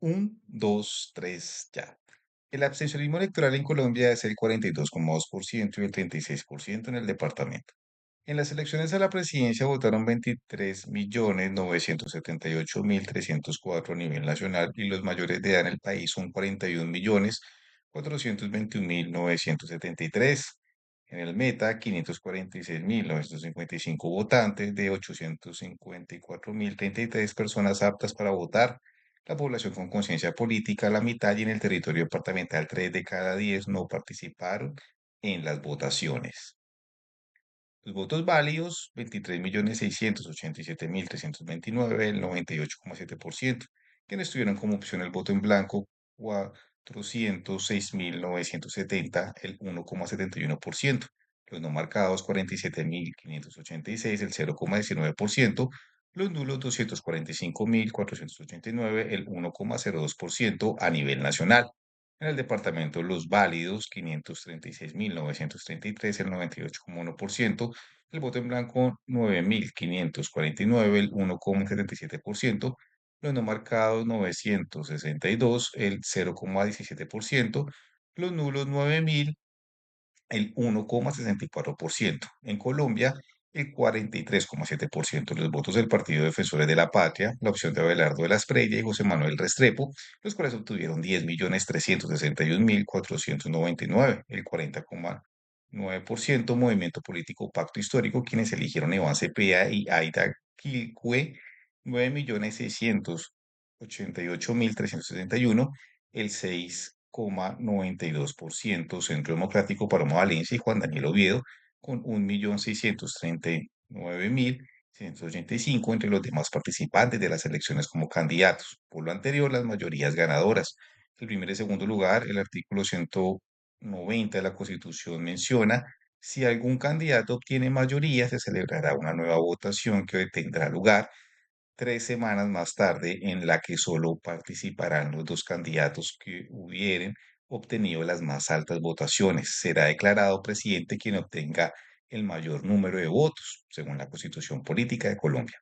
Un, 2, 3, ya. El abstencionismo electoral en Colombia es el 42,2% y el 36% en el departamento. En las elecciones a la presidencia votaron 23.978.304 a nivel nacional y los mayores de edad en el país son 41.421.973. En el Meta, 546.955 votantes de 854.033 personas aptas para votar. La población con conciencia política, la mitad, y en el territorio departamental, 3 de cada 10 no participaron en las votaciones. Los votos válidos, 23.687.329, el 98,7%. Quienes tuvieron como opción el voto en blanco, 406.970, el 1,71%. Los no marcados, 47.586, el 0,19%. Los nulos, 245.489, el 1,02% a nivel nacional. En el departamento, los válidos, 536.933, el 98,1%. El voto en blanco, 9.549, el 1,77%. Los no marcados, 962, el 0,17%. Los nulos, 9.000, el 1,64%. En Colombia, el 43,7% de los votos del Partido Defensores de la Patria, la opción de Abelardo de la Espriella y José Manuel Restrepo, los cuales obtuvieron 10.361.499, el 40,9%. Movimiento Político Pacto Histórico, quienes eligieron Iván Cepeda y Aida Quilcue, 9.688.371, el 6,92%. Centro Democrático, Paloma Valencia y Juan Daniel Oviedo, con 1.639.685 entre los demás participantes de las elecciones como candidatos. Por lo anterior, las mayorías ganadoras. El primer y segundo lugar, el artículo 190 de la Constitución menciona: si algún candidato obtiene mayoría, se celebrará una nueva votación que tendrá lugar 3 semanas más tarde, en la que solo participarán los dos candidatos que hubieren obtenido las más altas votaciones. Será declarado presidente quien obtenga el mayor número de votos, según la Constitución Política de Colombia.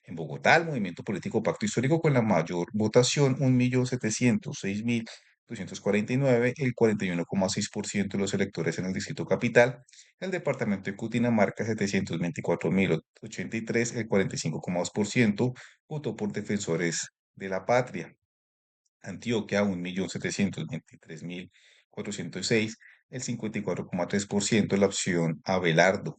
En Bogotá, el movimiento político Pacto Histórico con la mayor votación, 1.706.249, el 41,6% de los electores en el Distrito Capital. El departamento de Cundinamarca, 724.083, el 45,2% votó por Defensores de la Patria. Antioquia, 1.723.406, el 54,3%, la opción Abelardo.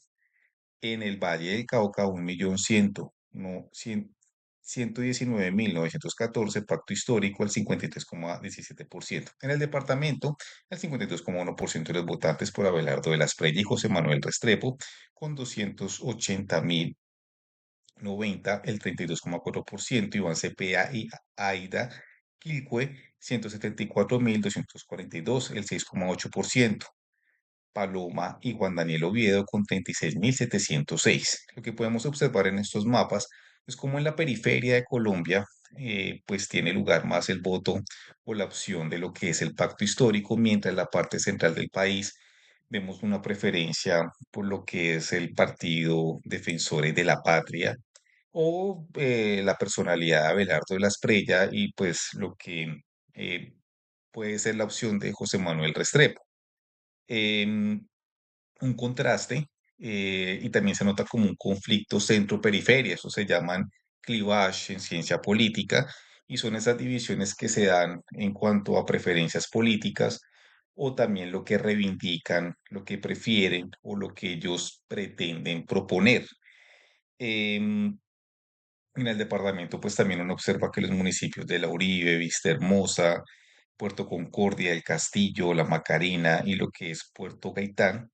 En el Valle del Cauca, 1.119.914, Pacto Histórico, el 53,17%. En el departamento, el 52,1% de los votantes por Abelardo de la Espriella y José Manuel Restrepo, con 280.090, el 32,4%. Iván Cepeda y Aida Quilcue, 174.242, el 6,8%. Paloma y Juan Daniel Oviedo con 36.706. Lo que podemos observar en estos mapas es como en la periferia de Colombia, pues tiene lugar más el voto o la opción de lo que es el pacto histórico, mientras en la parte central del país vemos una preferencia por lo que es el partido Defensores de la Patria o la personalidad de Abelardo de la Espriella y pues lo que eh, puede ser la opción de José Manuel Restrepo. Em, un contraste, y también se nota como un conflicto centro-periferia, eso se llaman clivage en ciencia política, y son esas divisiones que se dan en cuanto a preferencias políticas o también lo que reivindican, lo que prefieren o lo que ellos pretenden proponer. Em, en el departamento, pues también uno observa que los municipios de La Uribe, Vista Hermosa, Puerto Concordia, El Castillo, La Macarena y lo que es Puerto Gaitán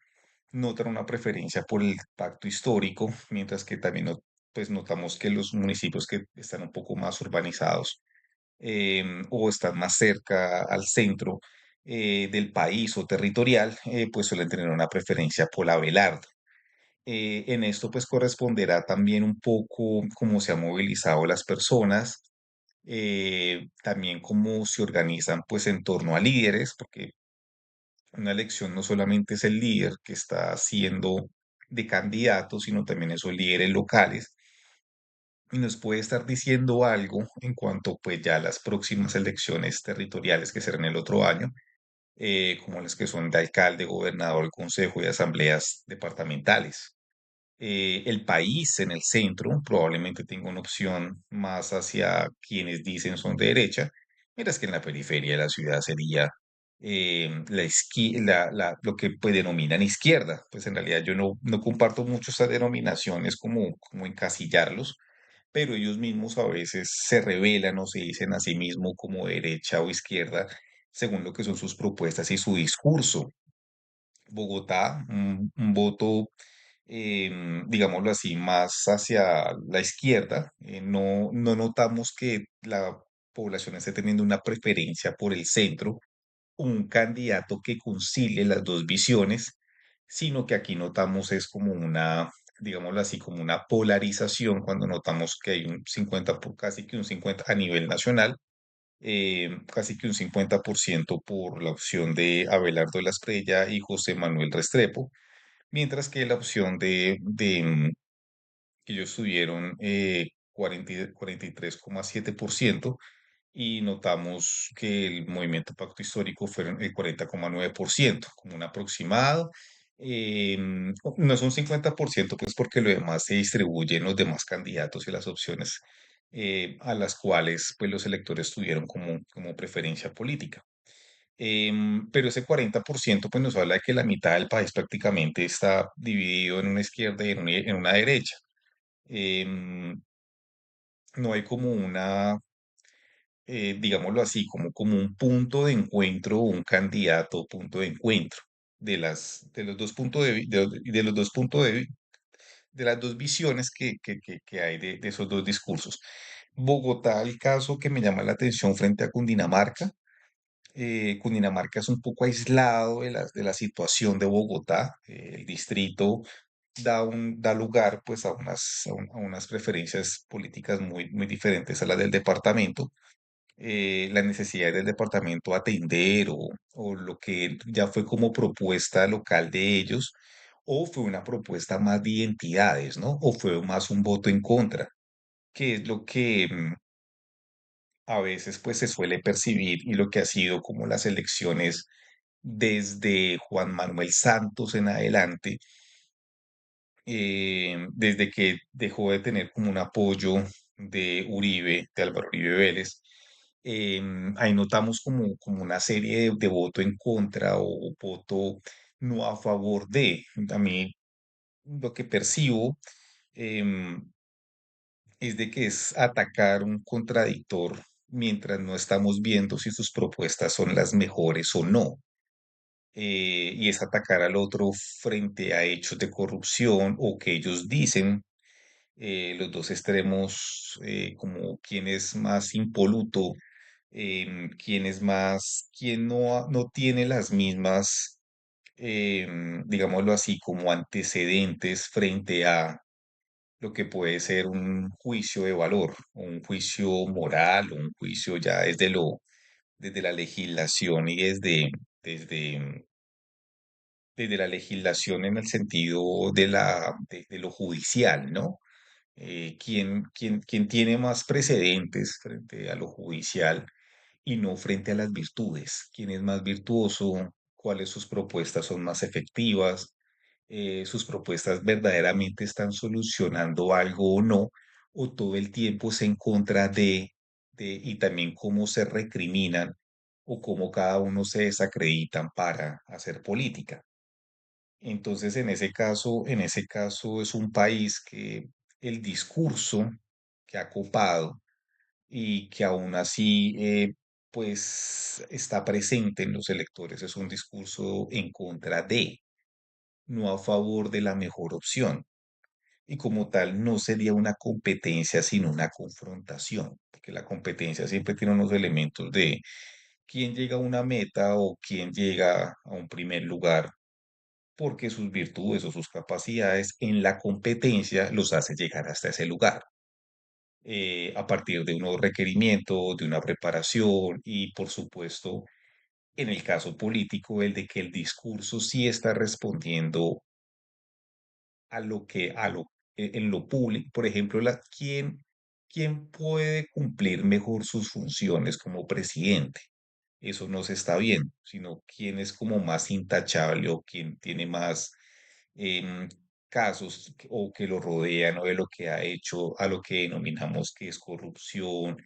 notan una preferencia por el pacto histórico, mientras que también pues notamos que los municipios que están un poco más urbanizados, o están más cerca al centro del país o territorial, pues suelen tener una preferencia por Abelardo. En esto pues corresponderá también un poco cómo se han movilizado las personas, también cómo se organizan pues en torno a líderes, porque una elección no solamente es el líder que está haciendo de candidato, sino también esos líderes locales y nos puede estar diciendo algo en cuanto pues ya a las próximas elecciones territoriales que serán el otro año, como las que son de alcalde, gobernador, consejo y asambleas departamentales. El país en el centro probablemente tenga una opción más hacia quienes dicen son de derecha, mientras que en la periferia de la ciudad sería lo que pues, denominan izquierda. Pues en realidad yo no comparto mucho estas denominaciones como encasillarlos, pero ellos mismos a veces se revelan o se dicen a sí mismos como derecha o izquierda según lo que son sus propuestas y su discurso. Bogotá, un voto, digámoslo así, más hacia la izquierda. No notamos que la población esté teniendo una preferencia por el centro, un candidato que concilie las dos visiones, sino que aquí notamos es como una, digámoslo así, como una polarización cuando notamos que hay un 50, casi que un 50 a nivel nacional, casi que un 50% por la opción de Abelardo de la Espriella y José Manuel Restrepo, mientras que la opción que ellos tuvieron 43,7% y notamos que el movimiento Pacto Histórico fueron el 40,9%, como un aproximado. No es un 50%, pues porque lo demás se distribuye en los demás candidatos y las opciones a las cuales pues, los electores tuvieron como preferencia política. Pero ese 40% pues, nos habla de que la mitad del país prácticamente está dividido en una izquierda y en una derecha. Em, no hay como una digámoslo así, como un punto de encuentro, un candidato punto de encuentro de los dos puntos de los dos puntos de las dos visiones que hay de esos dos discursos. Bogotá, el caso que me llama la atención frente a Cundinamarca. Cundinamarca es un poco aislado de la situación de Bogotá. El distrito da lugar pues a unas preferencias políticas muy diferentes a las del departamento. Las necesidades del departamento atender o lo que ya fue como propuesta local de ellos, o fue una propuesta más de identidades, ¿no? O fue más un voto en contra, que es lo que a veces pues se suele percibir y lo que ha sido como las elecciones desde Juan Manuel Santos en adelante, desde que dejó de tener como un apoyo de Uribe, de Álvaro Uribe Vélez. Ahí notamos como una serie de voto en contra o voto no a favor de. A mí lo que percibo em, es de que es atacar un contradictor mientras no estamos viendo si sus propuestas son las mejores o no. Y es atacar al otro frente a hechos de corrupción o que ellos dicen los dos extremos, como quién es más impoluto, quién no tiene las mismas, digámoslo así, como antecedentes frente a lo que puede ser un juicio de valor, o un juicio moral, o un juicio ya desde la legislación y desde, desde la legislación en el sentido de lo judicial, ¿no? ¿Quién tiene más precedentes frente a lo judicial y no frente a las virtudes? ¿Quién es más virtuoso? ¿Cuáles sus propuestas son más efectivas? ¿Sus propuestas verdaderamente están solucionando algo o no? ¿O todo el tiempo es en contra y también cómo se recriminan o cómo cada uno se desacreditan para hacer política? Entonces, en ese caso es un país que el discurso que ha copado y que aún así, pues, está presente en los electores es un discurso en contra de, no a favor de la mejor opción. Y como tal, no sería una competencia, sino una confrontación, porque la competencia siempre tiene unos elementos de quién llega a una meta o quién llega a un primer lugar porque sus virtudes o sus capacidades en la competencia los hace llegar hasta ese lugar, a partir de unos requerimientos, de una preparación y, por supuesto, en el caso político, el de que el discurso sí está respondiendo a lo que, en lo público, por ejemplo, ¿quién puede cumplir mejor sus funciones como presidente? Eso no se está viendo, sino quién es como más intachable o quién tiene más em, casos o que lo rodean o de lo que ha hecho a lo que denominamos que es corrupción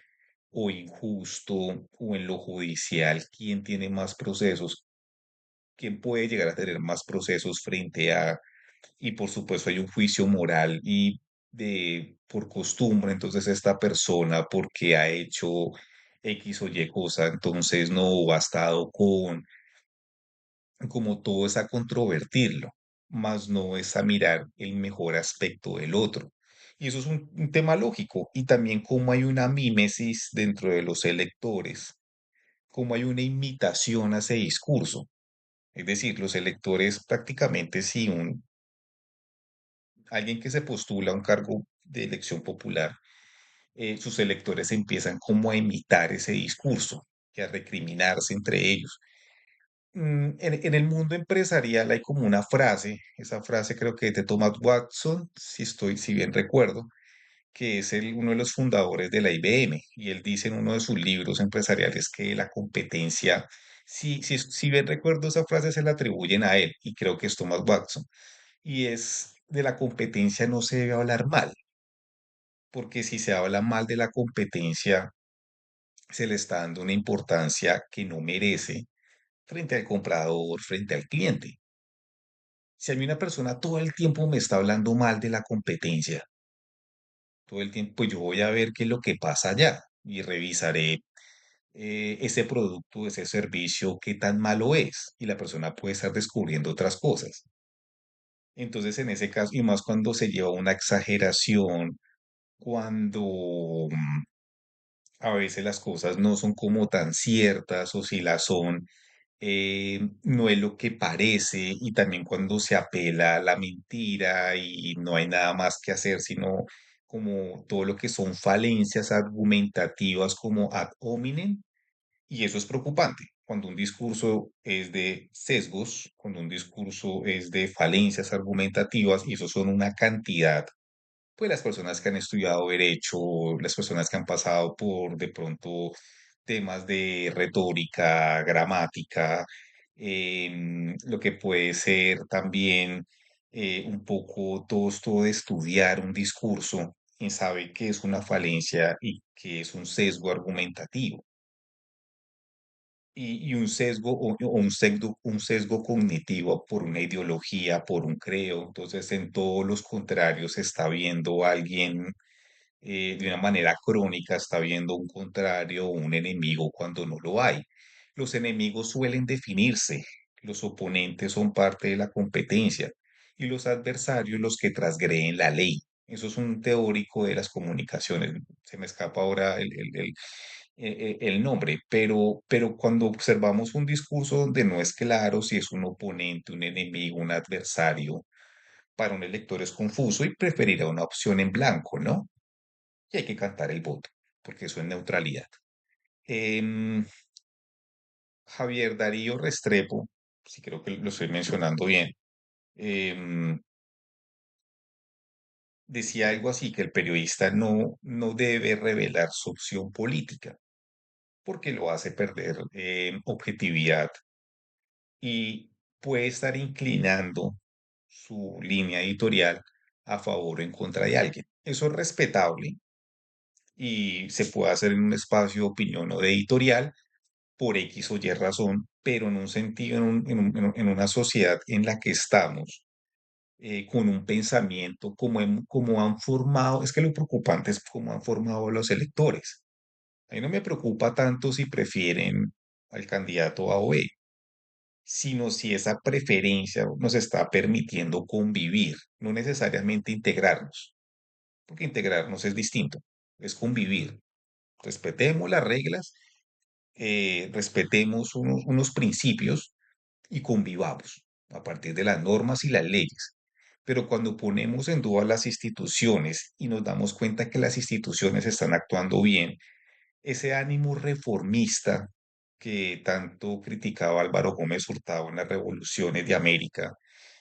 o injusto o en lo judicial, quién tiene más procesos, quién puede llegar a tener más procesos frente a, y por supuesto hay un juicio moral y de por costumbre, entonces esta persona porque ha hecho X o Y cosa, entonces no bastado con como todo es a controvertirlo, más no es a mirar el mejor aspecto del otro. Y eso es un tema lógico. Y también como hay una mímesis dentro de los electores, como hay una imitación a ese discurso. Es decir, los electores prácticamente si alguien que se postula a un cargo de elección popular, sus electores empiezan como a imitar ese discurso y a recriminarse entre ellos. En el mundo empresarial hay como una frase, esa frase creo que es de Thomas Watson, si bien recuerdo, que es uno de los fundadores de la IBM, y él dice en uno de sus libros empresariales que la competencia, si bien recuerdo esa frase se la atribuyen a él, y creo que es Thomas Watson, y es de la competencia no se debe hablar mal, porque si se habla mal de la competencia, se le está dando una importancia que no merece frente al comprador, frente al cliente. Si a mí una persona todo el tiempo me está hablando mal de la competencia, todo el tiempo, pues yo voy a ver qué es lo que pasa allá y revisaré ese producto, ese servicio, qué tan malo es. Y la persona puede estar descubriendo otras cosas. Entonces, en ese caso, y más cuando se lleva una exageración, cuando a veces las cosas no son como tan ciertas o si las son, no es lo que parece y también cuando se apela a la mentira y no hay nada más que hacer sino como todo lo que son falencias argumentativas como ad hominem y eso es preocupante. Cuando un discurso es de sesgos, cuando un discurso es de falencias argumentativas y eso son una cantidad pues las personas que han estudiado derecho, las personas que han pasado por de pronto temas de retórica, gramática, lo que puede ser también un poco todo esto de estudiar un discurso y sabe que es una falencia y que es un sesgo argumentativo y un sesgo cognitivo por una ideología, por un creo. Entonces, en todos los contrarios se está viendo a alguien de una manera crónica, está viendo un contrario o un enemigo cuando no lo hay. Los enemigos suelen definirse, los oponentes son parte de la competencia y los adversarios los que transgreden la ley. Eso es un teórico de las comunicaciones. Se me escapa ahora el nombre, pero cuando observamos un discurso donde no es claro si es un oponente, un enemigo, un adversario, para un elector es confuso y preferirá una opción en blanco, ¿no? Y hay que cantar el voto, porque eso es neutralidad. Em, Javier Darío Restrepo, sí creo que lo estoy mencionando bien, em, decía algo así, que el periodista no debe revelar su opción política, porque lo hace perder objetividad y puede estar inclinando su línea editorial a favor o en contra de alguien. Eso es respetable y se puede hacer en un espacio de opinión o de editorial por X o Y razón, pero en un sentido, en una sociedad en la que estamos, con un pensamiento como han formado, es que lo preocupante es cómo han formado los electores. A mí no me preocupa tanto si prefieren al candidato A o B, sino si esa preferencia nos está permitiendo convivir, no necesariamente integrarnos, porque integrarnos es distinto, es convivir. Respetemos las reglas, respetemos unos principios y convivamos a partir de las normas y las leyes. Pero cuando ponemos en duda las instituciones y nos damos cuenta que las instituciones están actuando bien, ese ánimo reformista que tanto criticaba Álvaro Gómez Hurtado en las revoluciones de América,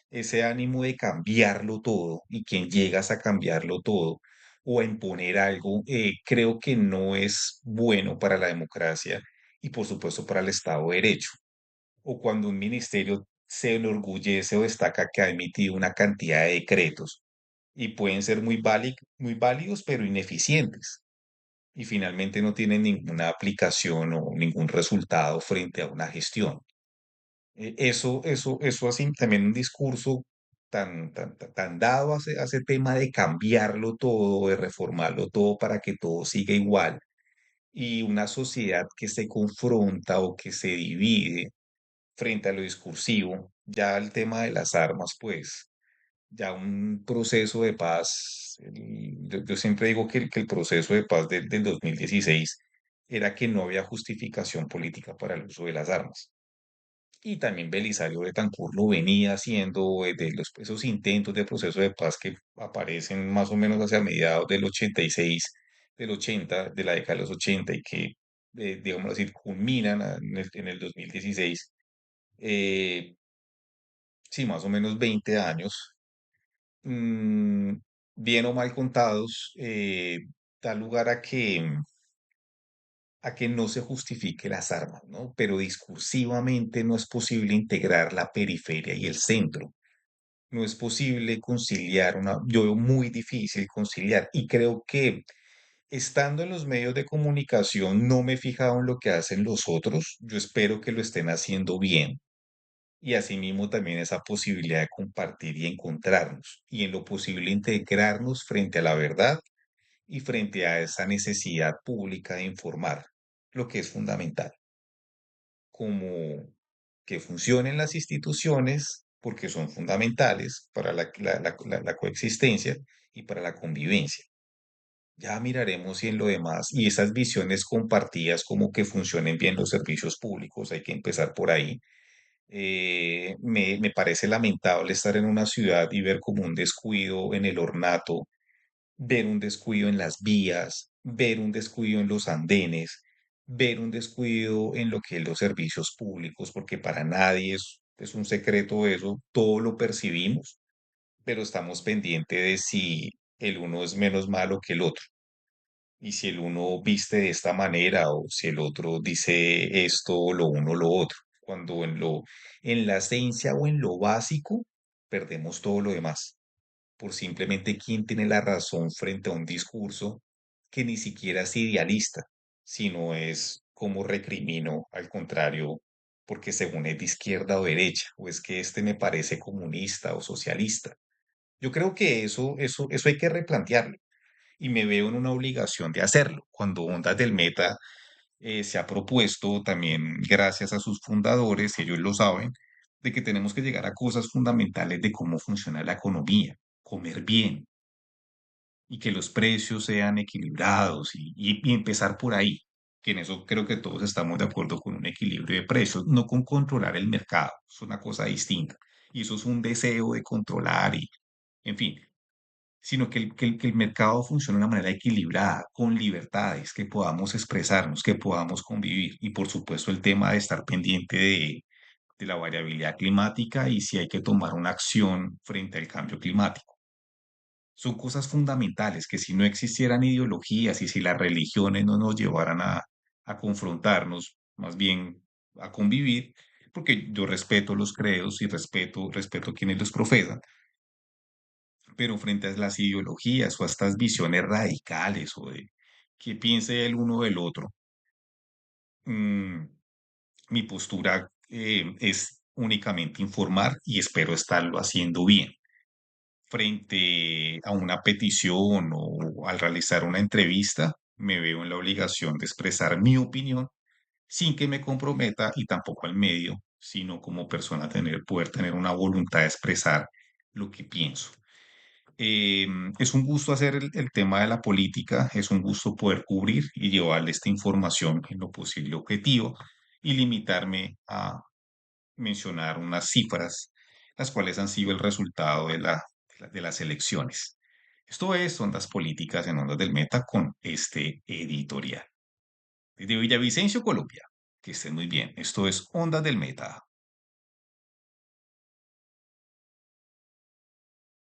ese ánimo de cambiarlo todo y quien llegas a cambiarlo todo, o a imponer algo, creo que no es bueno para la democracia y por supuesto para el Estado de Derecho. O cuando un ministerio se enorgullece o destaca que ha emitido una cantidad de decretos y pueden ser muy válidos, pero ineficientes y finalmente no tienen ninguna aplicación o ningún resultado frente a una gestión. Eso así, también un discurso tan dado a ese tema de cambiarlo todo, de reformarlo todo para que todo siga igual, y una sociedad que se confronta o que se divide frente a lo discursivo, ya el tema de las armas, pues, ya un proceso de paz, yo siempre digo que el proceso de paz del 2016 era que no había justificación política para el uso de las armas. Y también Belisario Betancur lo venía haciendo de esos intentos de proceso de paz que aparecen más o menos hacia mediados del 86, del 80, de la década de los 80 y que, digamos así, culminan en el 2016. eh, sí, más o menos 20 años, mm, bien o mal contados, da lugar a que no se justifique las armas, ¿no? Pero discursivamente no es posible integrar la periferia y el centro. No es posible conciliar yo veo muy difícil conciliar y creo que estando en los medios de comunicación no me he fijado en lo que hacen los otros. Yo espero que lo estén haciendo bien y asimismo también esa posibilidad de compartir y encontrarnos y en lo posible integrarnos frente a la verdad y frente a esa necesidad pública de informar, lo que es fundamental, como que funcionen las instituciones, porque son fundamentales para la coexistencia y para la convivencia. Ya miraremos si en lo demás, y esas visiones compartidas como que funcionen bien los servicios públicos, hay que empezar por ahí. Me parece lamentable estar en una ciudad y ver como un descuido en el ornato, ver un descuido en las vías, ver un descuido en los andenes, ver un descuido en lo que es los servicios públicos, porque para nadie es un secreto eso, todo lo percibimos, pero estamos pendientes de si el uno es menos malo que el otro, y si el uno viste de esta manera o si el otro dice esto o lo uno o lo otro, cuando en la esencia o en lo básico perdemos todo lo demás por simplemente quién tiene la razón frente a un discurso que ni siquiera es idealista, sino es como recrimino, al contrario, porque según es de izquierda o derecha, o es que este me parece comunista o socialista. Yo creo que eso hay que replantearlo y me veo en una obligación de hacerlo. Cuando Ondas del Meta se ha propuesto también, gracias a sus fundadores, ellos lo saben, de que tenemos que llegar a cosas fundamentales de cómo funciona la economía, comer bien, y que los precios sean equilibrados y empezar por ahí, que en eso creo que todos estamos de acuerdo con un equilibrio de precios, no con controlar el mercado, es una cosa distinta. Y eso es un deseo de controlar y, en fin, sino que el mercado funcione de una manera equilibrada, con libertades, que podamos expresarnos, que podamos convivir. Y por supuesto el tema de estar pendiente de la variabilidad climática y si hay que tomar una acción frente al cambio climático. Son cosas fundamentales que si no existieran ideologías y si las religiones no nos llevaran a confrontarnos, más bien a convivir, porque yo respeto los credos y respeto quienes los profesan, pero frente a las ideologías o a estas visiones radicales o de qué piense el uno del otro, mm, mi postura es únicamente informar y espero estarlo haciendo bien. Frente a una petición o al realizar una entrevista, me veo en la obligación de expresar mi opinión sin que me comprometa y tampoco al medio, sino como persona poder tener una voluntad de expresar lo que pienso. Es un gusto hacer el tema de la política, es un gusto poder cubrir y llevarle esta información en lo posible objetivo y limitarme a mencionar unas cifras, las cuales han sido el resultado de las elecciones. Esto es Ondas Políticas en Ondas del Meta con este editorial. Desde Villavicencio, Colombia. Que estén muy bien. Esto es Ondas del Meta.